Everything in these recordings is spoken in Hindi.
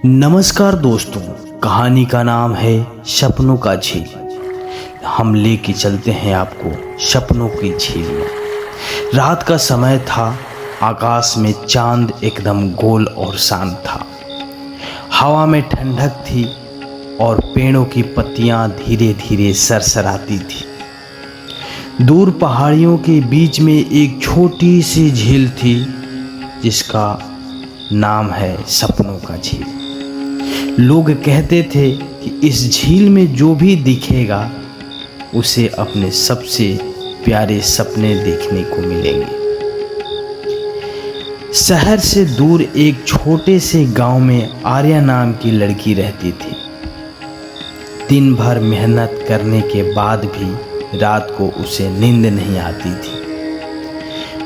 नमस्कार दोस्तों, कहानी का नाम है सपनों का झील। हम लेके चलते हैं आपको सपनों की झील में। रात का समय था, आकाश में चांद एकदम गोल और शांत था। हवा में ठंडक थी और पेड़ों की पत्तियां धीरे धीरे सरसराती थी। दूर पहाड़ियों के बीच में एक छोटी सी झील थी जिसका नाम है सपनों का झील। लोग कहते थे कि इस झील में जो भी दिखेगा उसे अपने सबसे प्यारे सपने देखने को मिलेंगे। शहर से दूर एक छोटे से गांव में आर्या नाम की लड़की रहती थी। दिन भर मेहनत करने के बाद भी रात को उसे नींद नहीं आती थी।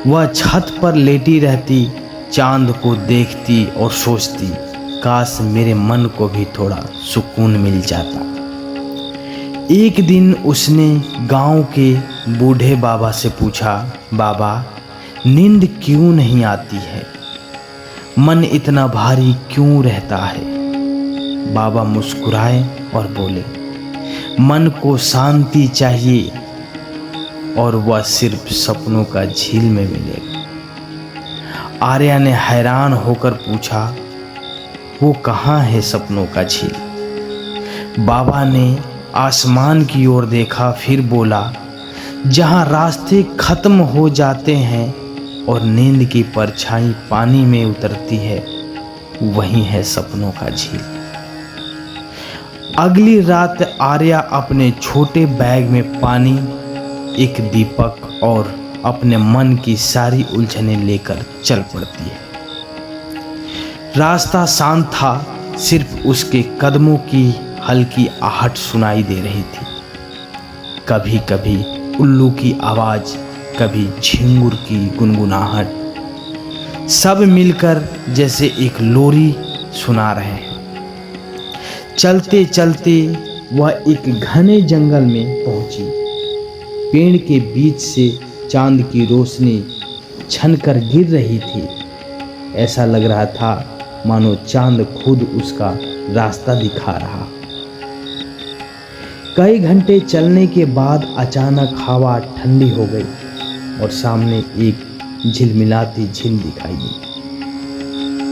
वह छत पर लेटी रहती, चांद को देखती और सोचती, काश मेरे मन को भी थोड़ा सुकून मिल जाता। एक दिन उसने गांव के बूढ़े बाबा से पूछा, बाबा, नींद क्यों नहीं आती है? मन इतना भारी क्यों रहता है? बाबा मुस्कुराए और बोले, मन को शांति चाहिए और वह सिर्फ सपनों का झील में मिलेगा। आर्या ने हैरान होकर पूछा, वो कहाँ है सपनों का झील? बाबा ने आसमान की ओर देखा, फिर बोला, जहाँ रास्ते खत्म हो जाते हैं और नींद की परछाई पानी में उतरती है, वहीं है सपनों का झील। अगली रात आर्या अपने छोटे बैग में पानी, एक दीपक और अपने मन की सारी उलझनें लेकर चल पड़ती है। रास्ता शांत था, सिर्फ उसके कदमों की हल्की आहट सुनाई दे रही थी। कभी कभी उल्लू की आवाज, कभी झिंगुर की गुनगुनाहट, सब मिलकर जैसे एक लोरी सुना रहे हैं। चलते चलते वह एक घने जंगल में पहुंची। पेड़ के बीच से चांद की रोशनी छनकर गिर रही थी। ऐसा लग रहा था मानो चांद खुद उसका रास्ता दिखा रहा। कई घंटे चलने के बाद अचानक हवा ठंडी हो गई और सामने एक झिलमिलाती झील दिखाई दी।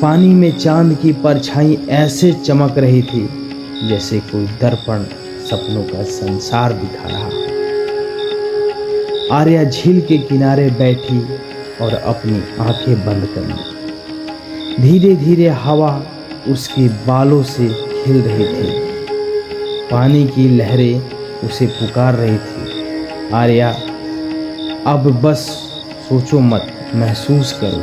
पानी में चांद की परछाई ऐसे चमक रही थी जैसे कोई दर्पण सपनों का संसार दिखा रहा। आर्या झील के किनारे बैठी और अपनी आंखें बंद कर ली। धीरे धीरे हवा उसके बालों से खेल रही थी। पानी की लहरें उसे पुकार रही थी, आर्या, अब बस सोचो मत, महसूस करो।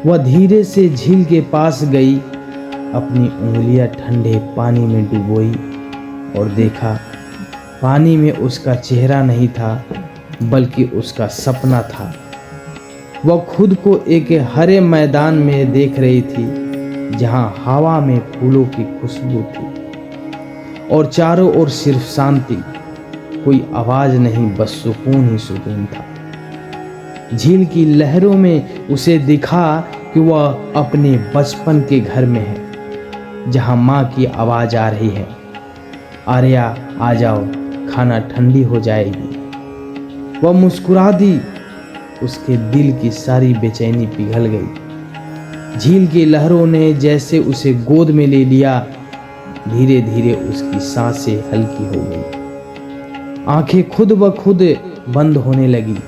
वह धीरे से झील के पास गई, अपनी उंगलियां ठंडे पानी में डुबोई और देखा, पानी में उसका चेहरा नहीं था बल्कि उसका सपना था। वह खुद को एक हरे मैदान में देख रही थी जहां हवा में फूलों की खुशबू थी और चारों ओर सिर्फ शांति, कोई आवाज नहीं, बस सुकून ही सुकून था। झील की लहरों में उसे दिखा कि वह अपने बचपन के घर में है जहां माँ की आवाज आ रही है, आर्या आ जाओ, खाना ठंडी हो जाएगी। वह मुस्कुरा दी, उसके दिल की सारी बेचैनी पिघल गई। झील की लहरों ने जैसे उसे गोद में ले लिया। धीरे धीरे उसकी सांसें हल्की हो गई, आंखें खुद ब खुद बंद होने लगी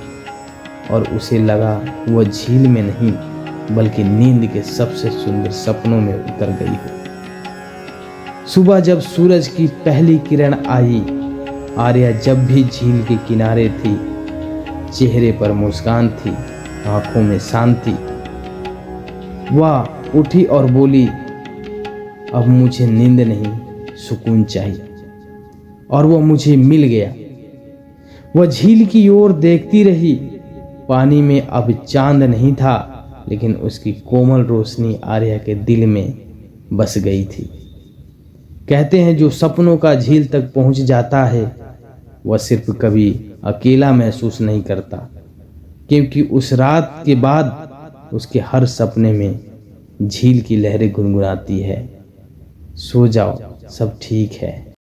और उसे लगा वह झील में नहीं बल्कि नींद के सबसे सुंदर सपनों में उतर गई हो। सुबह जब सूरज की पहली किरण आई, आर्या जब भी झील के किनारे थी, चेहरे पर मुस्कान थी, आंखों में शांति। वह उठी और बोली, अब मुझे नींद नहीं, सुकून चाहिए। और वह मुझे मिल गया। वह झील की ओर देखती रही। पानी में अब चांद नहीं था, लेकिन उसकी कोमल रोशनी आर्या के दिल में बस गई थी। कहते हैं जो सपनों का झील तक पहुंच जाता है वह सिर्फ कभी अकेला महसूस नहीं करता, क्योंकि उस रात के बाद उसके हर सपने में झील की लहरें गुनगुनाती है, सो जाओ सब ठीक है।